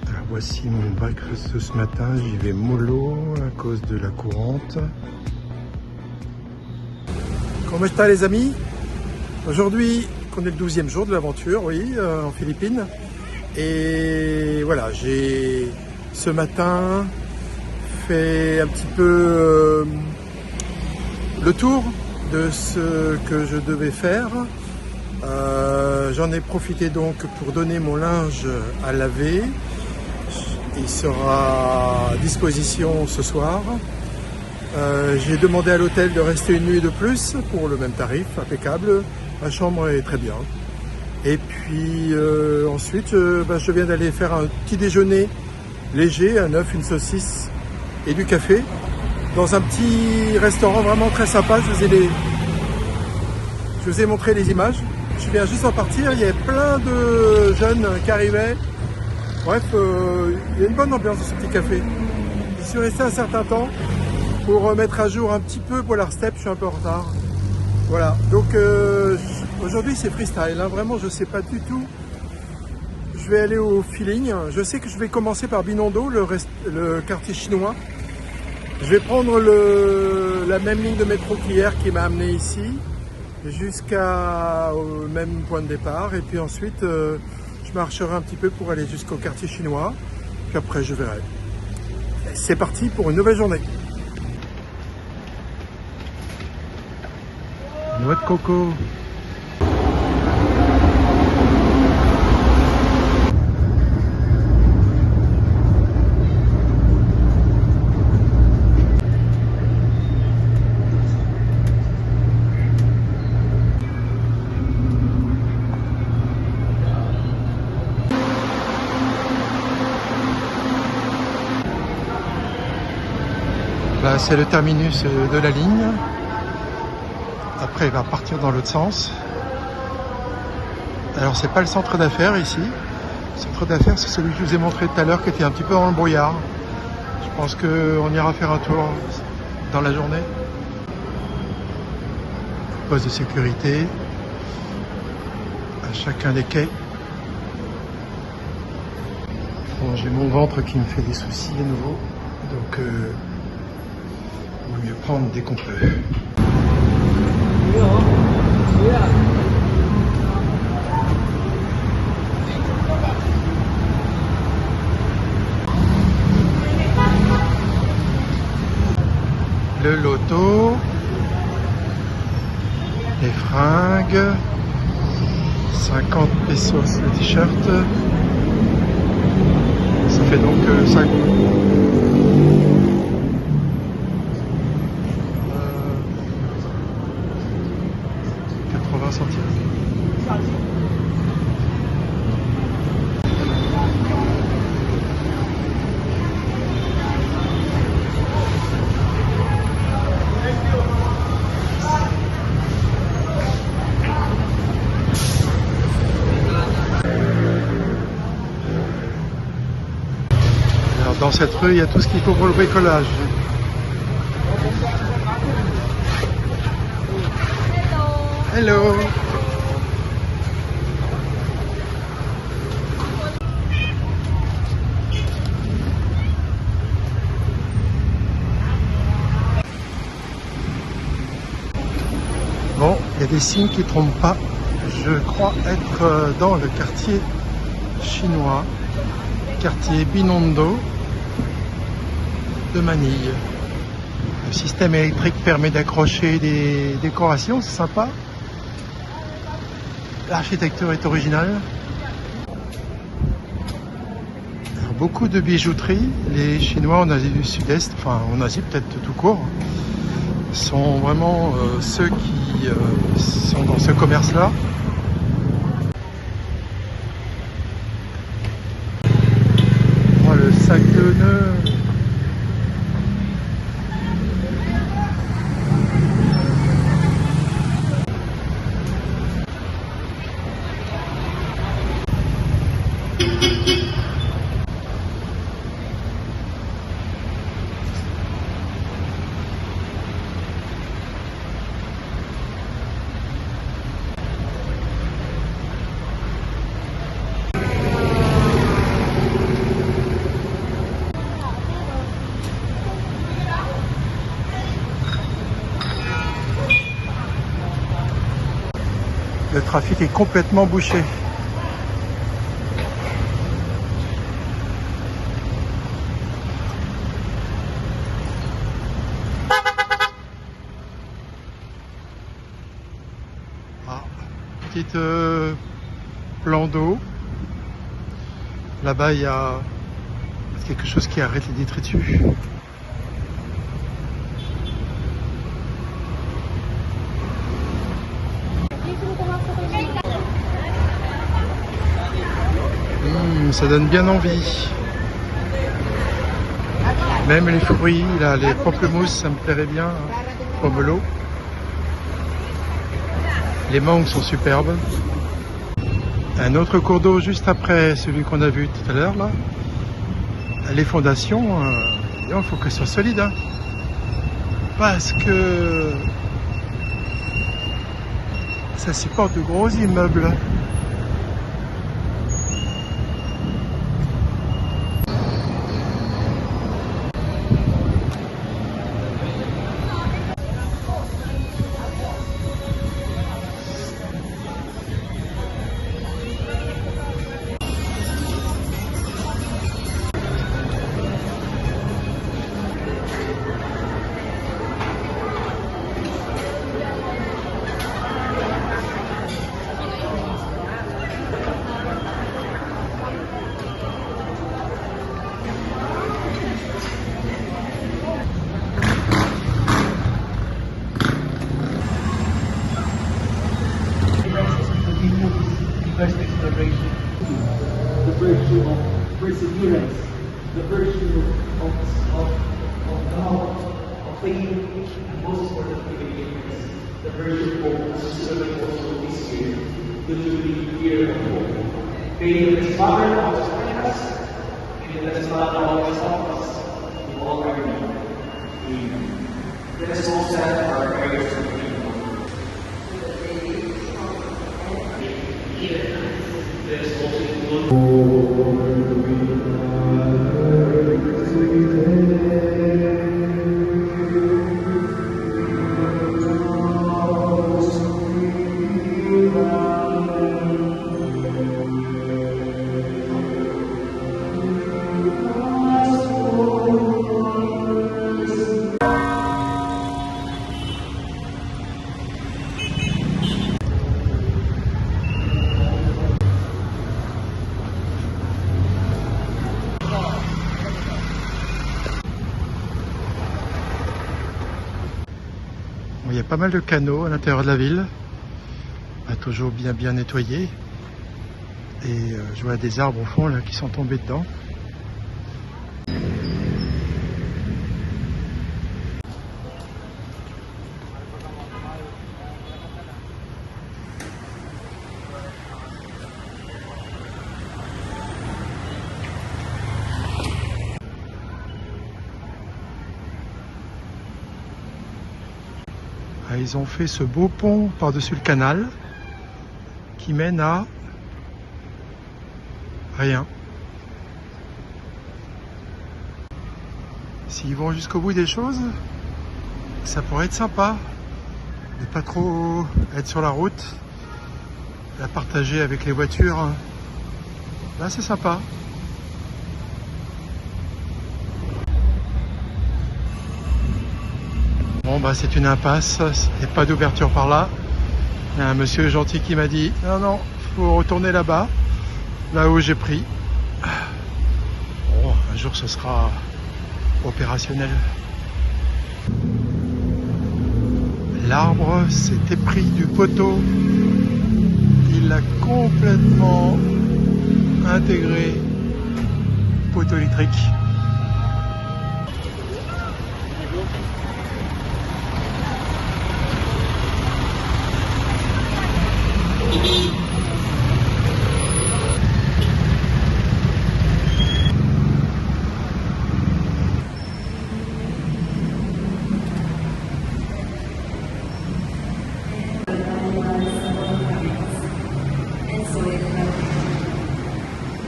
Alors voici mon breakfast de ce matin, j'y vais mollo à cause de la courante. Comment ça les amis? Aujourd'hui, on est le 12e jour de l'aventure, oui, en Philippines. Et voilà, j'ai ce matin fait un petit peu le tour de ce que je devais faire. J'en ai profité donc pour donner mon linge à laver. Il sera à disposition ce soir. J'ai demandé à l'hôtel de rester une nuit de plus pour le même tarif, impeccable. La chambre est très bien. Et puis ensuite, je viens d'aller faire un petit déjeuner léger, un œuf, une saucisse et du café dans un petit restaurant vraiment très sympa. Je vous ai montré les images. Je viens juste en partir, il y avait plein de jeunes qui arrivaient. Bref, il y a une bonne ambiance dans ce petit café. Je suis resté un certain temps pour mettre à jour un petit peu Polar Step, je suis un peu en retard. Voilà, donc aujourd'hui c'est freestyle, hein. Vraiment je sais pas du tout. Je vais aller au feeling. Je sais que je vais commencer par Binondo, le quartier chinois. Je vais prendre la même ligne de métro qu'hier qui m'a amené ici, jusqu'au même point de départ. Et puis ensuite, je marcherai un petit peu pour aller jusqu'au quartier chinois. Puis après, je verrai. C'est parti pour une nouvelle journée. Noix de coco. Là, c'est le terminus de la ligne. Après, il va partir dans l'autre sens. Alors, c'est pas le centre d'affaires ici. Le centre d'affaires, c'est celui que je vous ai montré tout à l'heure, qui était un petit peu dans le brouillard. Je pense qu'on ira faire un tour dans la journée. Poste de sécurité à chacun des quais. Bon, j'ai mon ventre qui me fait des soucis à nouveau. Donc, il vaut mieux prendre dès qu'on peut. Le loto, les fringues, 50 pesos le t-shirt, ça fait donc 5. 80 centimes. Alors dans cette rue, il y a tout ce qu'il faut pour le bricolage. Hello. Bon, il y a des signes qui ne trompent pas. Je crois être dans le quartier chinois, quartier Binondo de Manille. Le système électrique permet d'accrocher des décorations, c'est sympa. L'architecture est originale. Alors, beaucoup de bijouterie. Les Chinois en Asie du Sud-Est, enfin en Asie peut-être tout court, sont vraiment ceux qui sont dans ce commerce-là. Oh, le sac de nœuds. le trafic est complètement bouché. Ah, petite plan d'eau. Là-bas, il y a quelque chose qui arrête les détritus. Ça donne bien envie. Même les fruits, là, les pamplemousses, ça me plairait bien. Pomelo. Les mangues sont superbes. Un autre cours d'eau juste après celui qu'on a vu tout à l'heure là. Les fondations, il faut qu'elles soient solides. Hein, parce que ça supporte de gros immeubles. The virtue of perseverance, the virtue of love, of faith, and most importantly, the virtue of hope, as we celebrate also this year, the Jubilee year of hope. May the Father always guide us, and the Father always help us in all our need. Amen. Let us all stand for our prayers to the Lord. Let us all sing the Lord. Il y a pas mal de canaux à l'intérieur de la ville, toujours bien nettoyés. Et je vois des arbres au fond là qui sont tombés dedans. Ah, ils ont fait ce beau pont par-dessus le canal qui mène à rien. S'ils vont jusqu'au bout des choses, ça pourrait être sympa de pas trop être sur la route, la partager avec les voitures. Là, c'est sympa. Bon, bah c'est une impasse, il n'y a pas d'ouverture par là. Il y a un monsieur gentil qui m'a dit non, faut retourner là-bas, là où j'ai pris. Bon, un jour ce sera opérationnel. L'arbre s'était pris du poteau, il l'a complètement intégré, poteau électrique.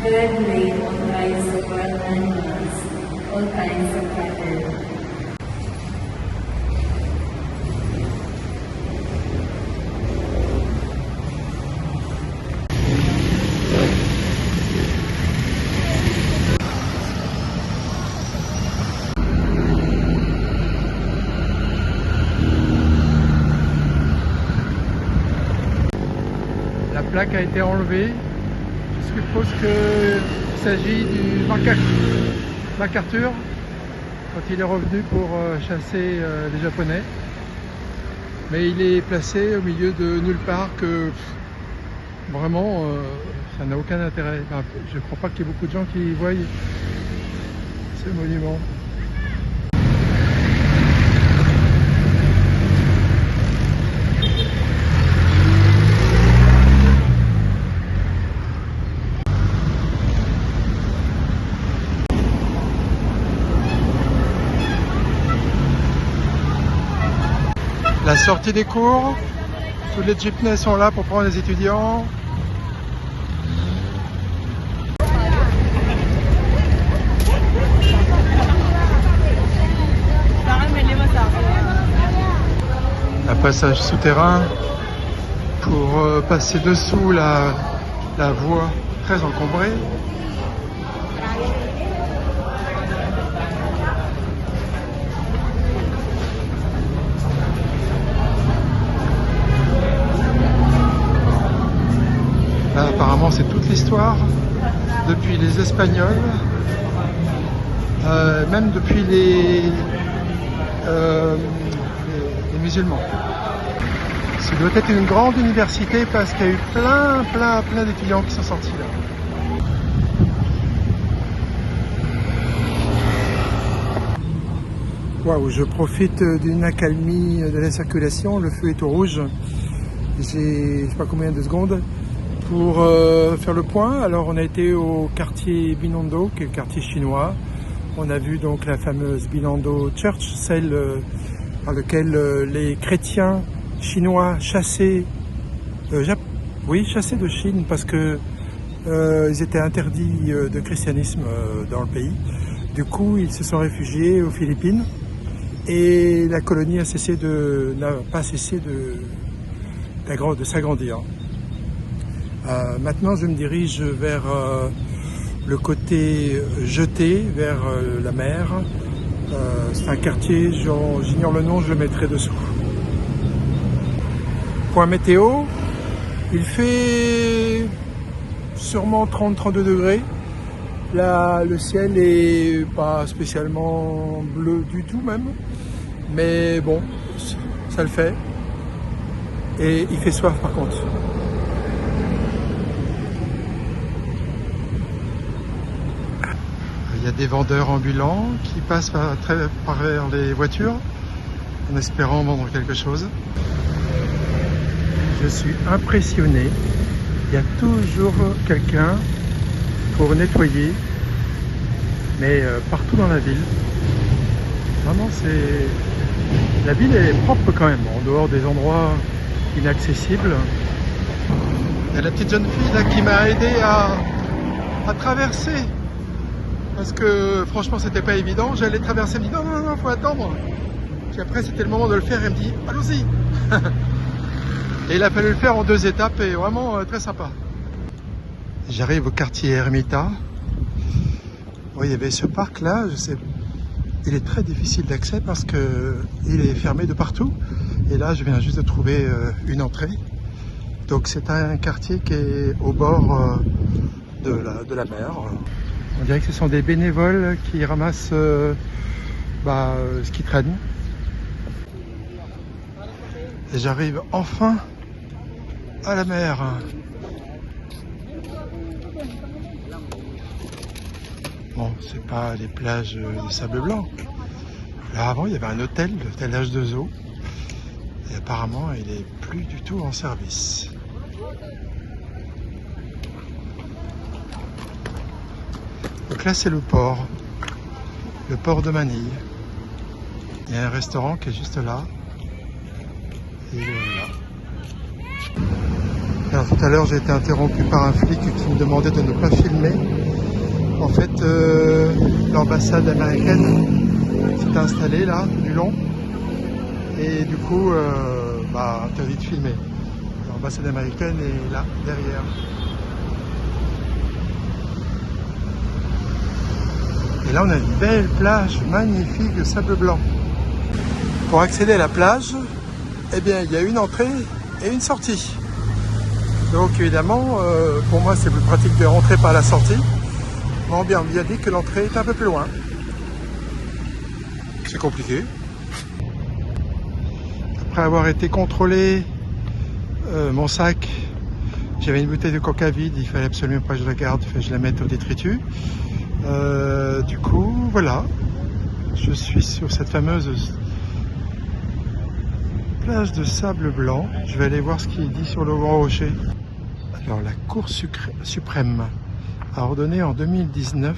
God made all kinds of wild animals, all kinds of cattle. La plaque a été enlevée. Je suppose qu'il s'agit du MacArthur quand il est revenu pour chasser les Japonais. Mais il est placé au milieu de nulle part que vraiment ça n'a aucun intérêt. Enfin, je ne crois pas qu'il y ait beaucoup de gens qui voient ce monument. La sortie des cours, tous les jeepneys sont là pour prendre les étudiants. Un passage souterrain pour passer dessous la voie très encombrée. Là, apparemment, c'est toute l'histoire, depuis les Espagnols, même depuis les musulmans. Ça doit être une grande université parce qu'il y a eu plein d'étudiants qui sont sortis là. Waouh, je profite d'une accalmie de la circulation, le feu est au rouge. J'ai je sais pas combien de secondes pour faire le point. Alors on a été au quartier Binondo, qui est le quartier chinois. On a vu donc la fameuse Binondo Church, celle par laquelle les chrétiens chinois chassaient de Chine parce que ils étaient interdits de christianisme dans le pays. Du coup, ils se sont réfugiés aux Philippines et la colonie n'a pas cessé de s'agrandir. Maintenant, je me dirige vers le côté jeté, vers la mer. C'est un quartier, j'ignore le nom, je le mettrai dessous. Point météo, il fait sûrement 30-32 degrés. Là, le ciel est pas spécialement bleu du tout même, mais bon, ça le fait. Et il fait soif par contre. Il y a des vendeurs ambulants qui passent par les voitures en espérant vendre quelque chose. Je suis impressionné. Il y a toujours quelqu'un pour nettoyer, mais partout dans la ville. Vraiment, la ville est propre quand même, en dehors des endroits inaccessibles. Il y a la petite jeune fille là qui m'a aidé à traverser. Parce que franchement c'était pas évident, j'allais traverser, elle me dit non, faut attendre. Puis après c'était le moment de le faire, elle me dit allons-y. Et il a fallu le faire en 2 étapes et vraiment très sympa. J'arrive au quartier Ermita. Oui, il y avait ce parc là, je sais, il est très difficile d'accès parce que il est fermé de partout. Et là je viens juste de trouver une entrée. Donc c'est un quartier qui est au bord de la mer. On dirait que ce sont des bénévoles qui ramassent ce qui traîne. Et j'arrive enfin à la mer. Bon, c'est pas les plages de sable blanc. Là avant, il y avait un hôtel, l'hôtel H2O. Et apparemment, il est plus du tout en service. Donc là, c'est le port de Manille. Il y a un restaurant qui est juste là. Et là. Alors tout à l'heure, j'ai été interrompu par un flic qui me demandait de ne pas filmer. En fait, l'ambassade américaine s'est installée là, du long. Et du coup, interdit de filmer. L'ambassade américaine est là, derrière. Et là, on a une belle plage magnifique de sable blanc. Pour accéder à la plage, eh bien, il y a une entrée et une sortie. Donc évidemment, pour moi c'est plus pratique de rentrer par la sortie. Bon, bien, on vient dit que l'entrée est un peu plus loin. C'est compliqué. Après avoir été contrôlé mon sac, j'avais une bouteille de coca vide, il fallait absolument pas que je la garde, il fallait que je la mette au détritus. Du coup, voilà, je suis sur cette fameuse plage de sable blanc. Je vais aller voir ce qui est dit sur le Grand Rocher. Alors, la Cour suprême a ordonné en 2019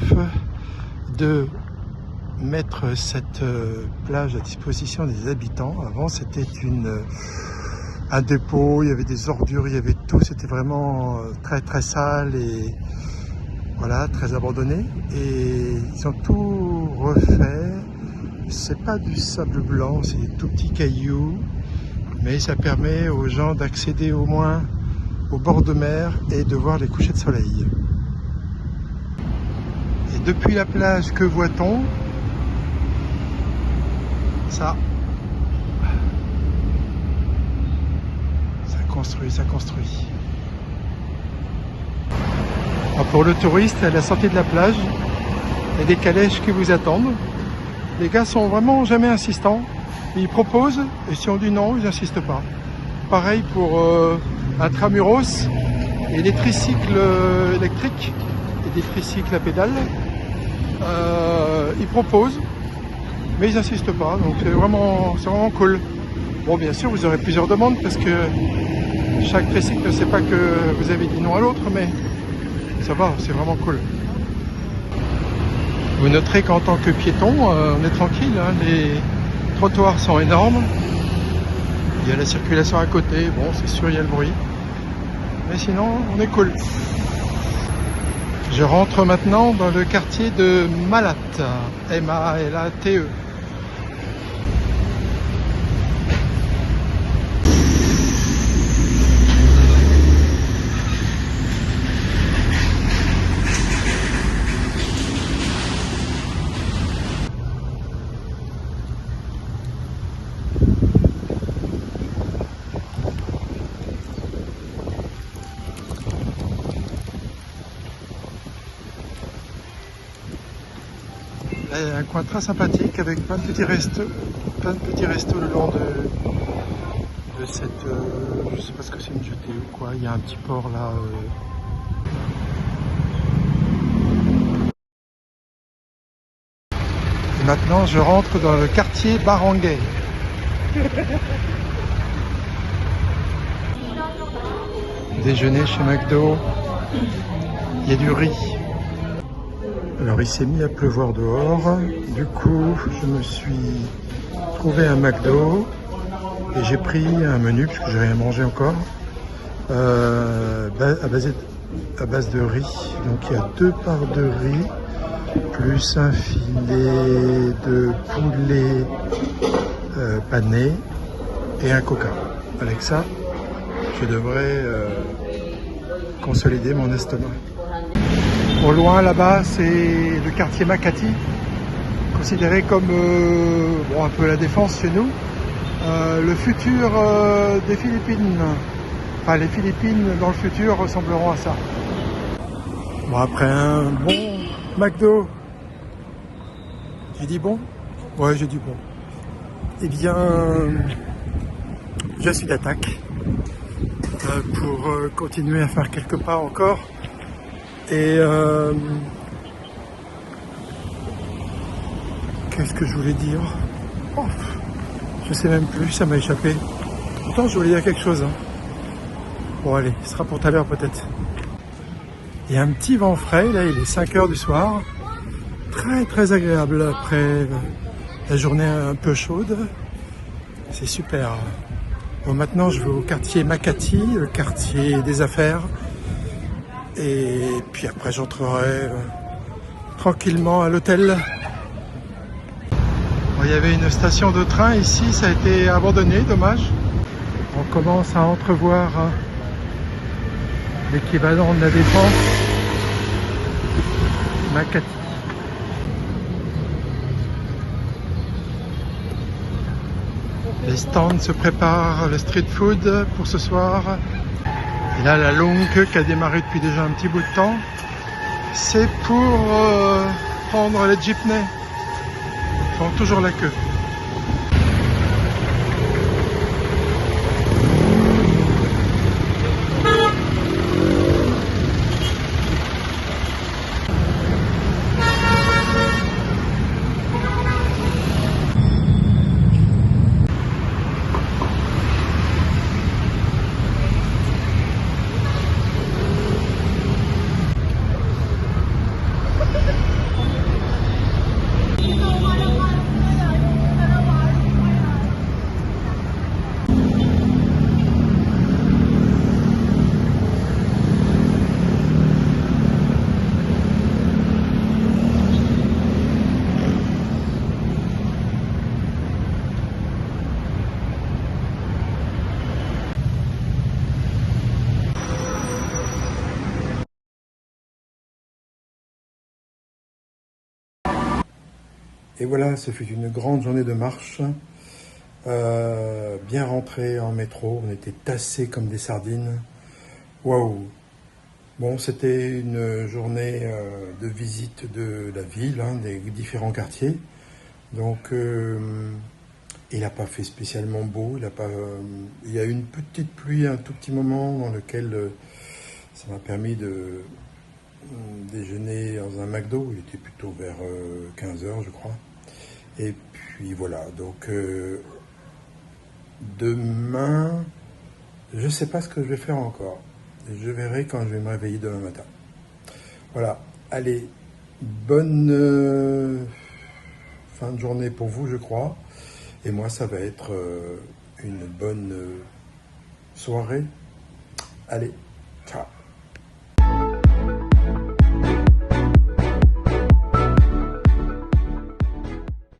de mettre cette plage à disposition des habitants. Avant, c'était un dépôt, il y avait des ordures, il y avait tout. C'était vraiment très très sale et voilà, très abandonné. Et ils ont tout refait. C'est pas du sable blanc, c'est des tout petits cailloux, mais ça permet aux gens d'accéder au moins au bord de mer et de voir les couchers de soleil. Et depuis la plage, que voit-on? Ça construit, ça construit. Alors pour le touriste, à la sortie de la plage, il y a des calèches qui vous attendent. Les gars sont vraiment jamais insistants. Ils proposent, et si on dit non, ils n'insistent pas. Pareil pour Intramuros et les tricycles électriques et des tricycles à pédales. Ils proposent, mais ils n'insistent pas. Donc c'est vraiment cool. Bon, bien sûr, vous aurez plusieurs demandes parce que chaque tricycle ne sait pas que vous avez dit non à l'autre, mais ça va, c'est vraiment cool. Vous noterez qu'en tant que piéton, on est tranquille, hein, les trottoirs sont énormes. Il y a la circulation à côté, bon c'est sûr il y a le bruit. Mais sinon on est cool. Je rentre maintenant dans le quartier de Malate, M-A-L-A-T-E. Là, il y a un coin très sympathique avec plein de petits restos le long de cette, je sais pas ce que c'est, une jetée ou quoi. Il y a un petit port là. Et maintenant, je rentre dans le quartier Barangay. Déjeuner chez McDo. Il y a du riz. Alors il s'est mis à pleuvoir dehors, du coup je me suis trouvé un McDo et j'ai pris un menu puisque j'ai rien mangé encore à base de riz. Donc il y a 2 parts de riz plus un filet de poulet pané et un coca. Avec ça je devrais consolider mon estomac. Au loin là-bas, c'est le quartier Makati, considéré comme un peu la Défense chez nous, le futur des Philippines. Enfin, les Philippines dans le futur ressembleront à ça. Bon, après un bon McDo, j'ai dit bon? Ouais, j'ai dit bon. Eh bien, je suis d'attaque pour continuer à faire quelques pas encore. Et qu'est-ce que je voulais dire? Oh, je sais même plus, ça m'a échappé. Pourtant, je voulais dire quelque chose. Hein. Bon, allez, ce sera pour tout à l'heure peut-être. Il y a un petit vent frais, là, il est 5 h du soir. Très très agréable après la journée un peu chaude. C'est super. Bon, maintenant, je vais au quartier Makati, le quartier des affaires. Et puis après j'entrerai tranquillement à l'hôtel. Bon, il y avait une station de train ici, ça a été abandonné, dommage. On commence à entrevoir l'équivalent de la Défense, Makati. Les stands se préparent, le street food pour ce soir. Et Là, la longue queue qui a démarré depuis déjà un petit bout de temps, c'est pour prendre les jeepneys. Ils font toujours la queue. Et voilà, ce fut une grande journée de marche, bien rentré en métro, on était tassés comme des sardines. Waouh! Bon, c'était une journée de visite de la ville, hein, des différents quartiers. Donc, il n'a pas fait spécialement beau, il y a eu une petite pluie un tout petit moment dans lequel ça m'a permis de déjeuner dans un McDo, il était plutôt vers 15h je crois. Et puis voilà, donc demain, je sais pas ce que je vais faire encore. Je verrai quand je vais me réveiller demain matin. Voilà, allez, bonne fin de journée pour vous je crois. Et moi ça va être une bonne soirée. Allez, ciao.